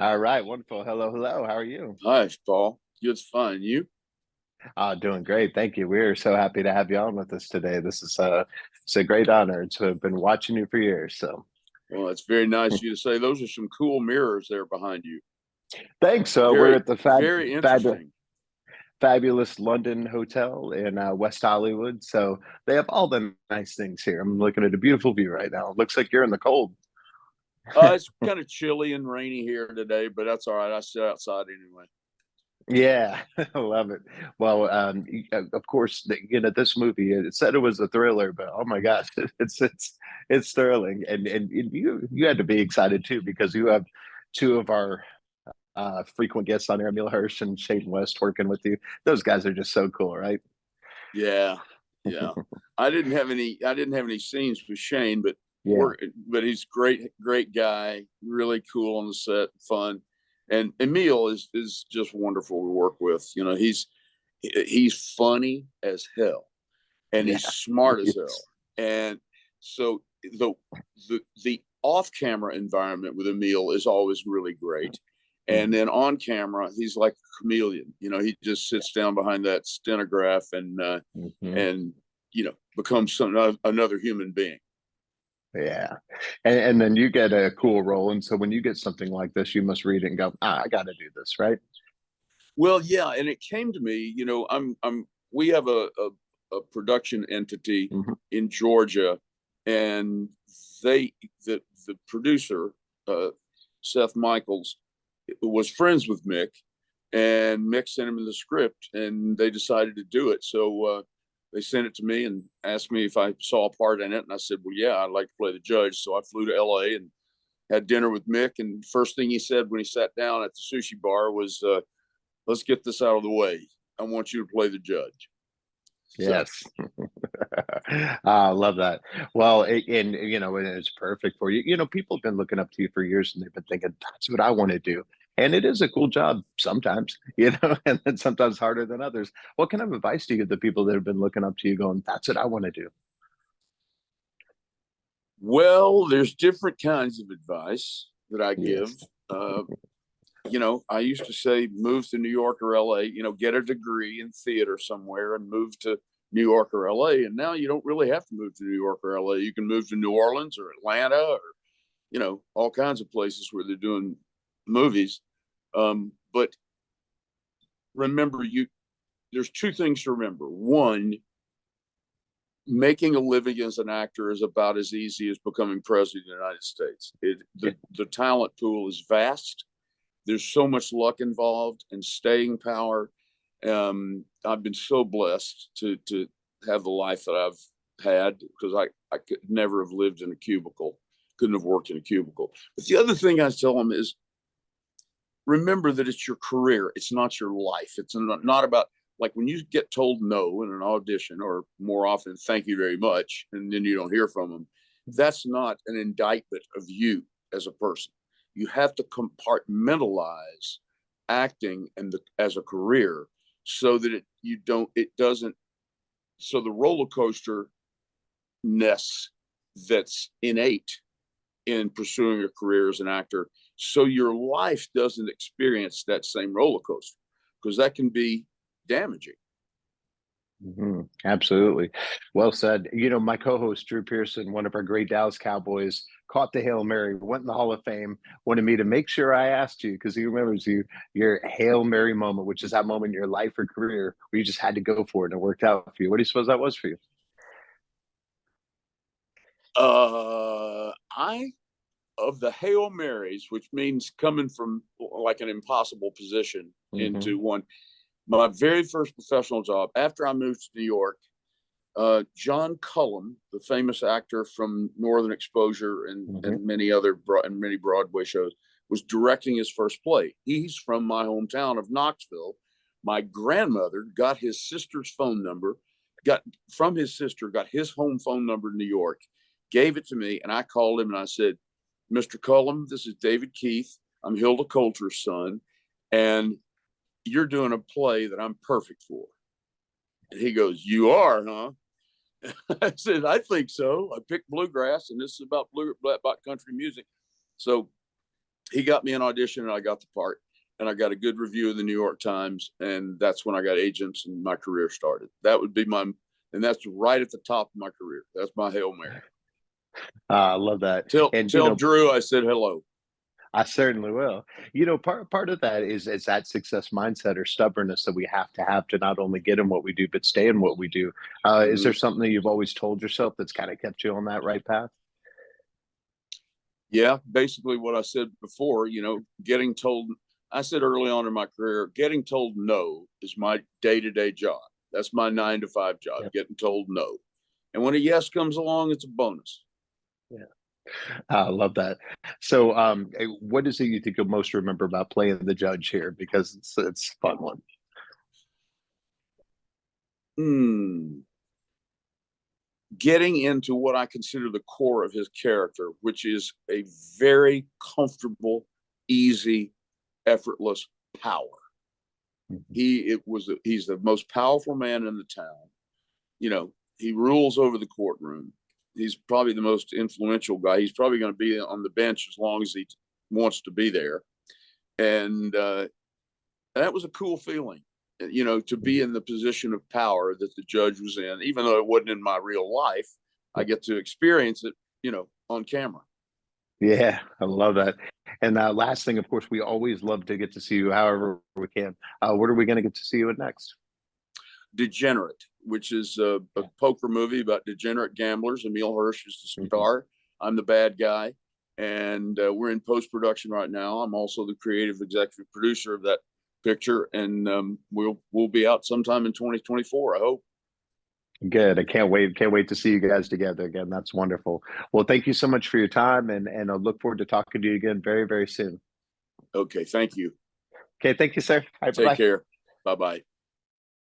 All right, wonderful. Hello, hello. How are you? Hi, Paul. It's fine. You? Doing great. Thank you. We're so happy to have you on with us today. This is it's a great honor. I've been watching you for years. So Well, it's very nice of you to say. Those are some cool mirrors there behind you. thanks. We're Very, at the very interesting. fabulous London Hotel in West Hollywood. So they have all the nice things here. I'm looking at a beautiful view right now. Looks like you're in the cold. It's kind of chilly and rainy here today, but that's all right. I sit outside anyway. Yeah, I love it. Well, of course, this movie, it said it was a thriller, but oh my gosh, it's thrilling, and you had to be excited too because you have two of our frequent guests on here, Emil Hirsch and Shane West, working with you. Those guys are just so cool, right? Yeah, yeah. I didn't have any scenes with Shane, but Yeah, he's great, great guy. Really cool on the set, fun. And Emil is just wonderful to work with. He's funny as hell, and yeah, he's smart as hell. yes. And so the off camera environment with Emil is always really great. And Mhm. then on camera, he's like a chameleon. He just sits down behind that stenograph Mhm. and becomes another human being. Yeah, and then you get a cool role, and so when you get something like this, you must read it and go, I got to do this, right? Well, yeah, and it came to me. I'm we have a production entity Mhm. in Georgia, and they the producer uh, Seth Michaels was friends with Mick, and Mick sent him the script, and they decided to do it. So they sent it to me and asked me if I saw a part in it, and I said, "Well, yeah, I'd like to play the judge." So I flew to L.A. and had dinner with Mick, and first thing he said when he sat down at the sushi bar was, "Let's get this out of the way. I want you to play the judge." So Yes. I love that. Well, and and it's perfect for you. People have been looking up to you for years and they've been thinking, that's what I want to do. And it is a cool job sometimes, and then sometimes harder than others. What kind of advice do you give the people that have been looking up to you going, that's what I want to do? well, there's different kinds of advice that I give. Yes. Uh, I used to say move to New York or LA, get a degree in theater somewhere and move to New York or LA. And now you don't really have to move to New York or LA. You can move to New Orleans or Atlanta or, all kinds of places where they're doing movies. But remember, there's two things to remember. One, making a living as an actor is about as easy as becoming president of the United States. The talent pool is vast. There's so much luck involved and staying power. I've been so blessed to have the life that I've had because I could never have lived in a cubicle, couldn't have worked in a cubicle. But the other thing I tell them is remember that it's your career, it's not your life. It's not about, like, when you get told no in an audition, or more often thank you very much, and then you don't hear from them. That's not an indictment of you as a person. You have to compartmentalize acting as a career so that it doesn't, so the roller coaster ness that's innate in pursuing a career as an actor, so your life doesn't experience that same roller coaster, because that can be damaging. Absolutely. Well said. My co-host Drew Pearson, one of our great Dallas Cowboys, caught the Hail Mary, went in the Hall of Fame, wanted me to make sure I asked you because he remembers your Hail Mary moment, which is that moment in your life or career where you just had to go for it and it worked out for you. What do you suppose that was for you? I Of the Hail Marys, which means coming from like an impossible position Hmm. into one. My very first professional job after I moved to New York, John Cullum, the famous actor from Northern Exposure Hmm. and many Broadway shows, was directing his first play. He's from my hometown of Knoxville. My grandmother got his sister's phone number, got from his sister, got his home phone number in New York, gave it to me, and I called him and I said, "Mr. Cullum, this is David Keith. I'm Hilda Coulter's son, and you're doing a play that I'm perfect for." And he goes, "You are, huh?" I said, "I think so. I picked bluegrass, and this is about country music." So he got me an audition and I got the part, and I got a good review of the New York Times, and that's when I got agents and my career started. That would be my, and that's right at the top of my career. That's my Hail Mary. I love that. And Tell Drew I said hello. I certainly will. Part of that is that success mindset or stubbornness that we have to not only get in what we do, but stay in what we do. Is Mm-hmm. there something that you've always told yourself that's kind of kept you on that right path? Yeah, basically what I said before, getting told, I said early on in my career, getting told no is my day-to-day job. That's my 9 to 5 job, Yep. getting told no. And when a yes comes along, it's a bonus. Yeah. I love that. So, what is it you think you'll most remember about playing the judge here? Because it's a fun one. Hmm. Getting into what I consider the core of his character, which is a very comfortable, easy, effortless power. Mhm. He's the most powerful man in the town. He rules over the courtroom. He's probably the most influential guy. He's probably going to be on the bench as long as he wants to be there. And that was a cool feeling, to be in the position of power that the judge was in, even though it wasn't in my real life. I get to experience it, on camera. Yeah, I love that. And last thing, of course, we always love to get to see you however we can. What are we going to get to see you in next? Degenerate, which is a poker movie about degenerate gamblers. Emil Hirsch is the Mhm. star. I'm the bad guy, and we're in post production right now. I'm also the creative executive producer of that picture, and we'll be out sometime in 2024. I hope. Good. I can't wait. Can't wait to see you guys together again. That's wonderful. Well, thank you so much for your time, and I look forward to talking to you again very, very soon. Okay, thank you. Okay, thank you, sir. All right, Take bye-bye. care. Bye bye.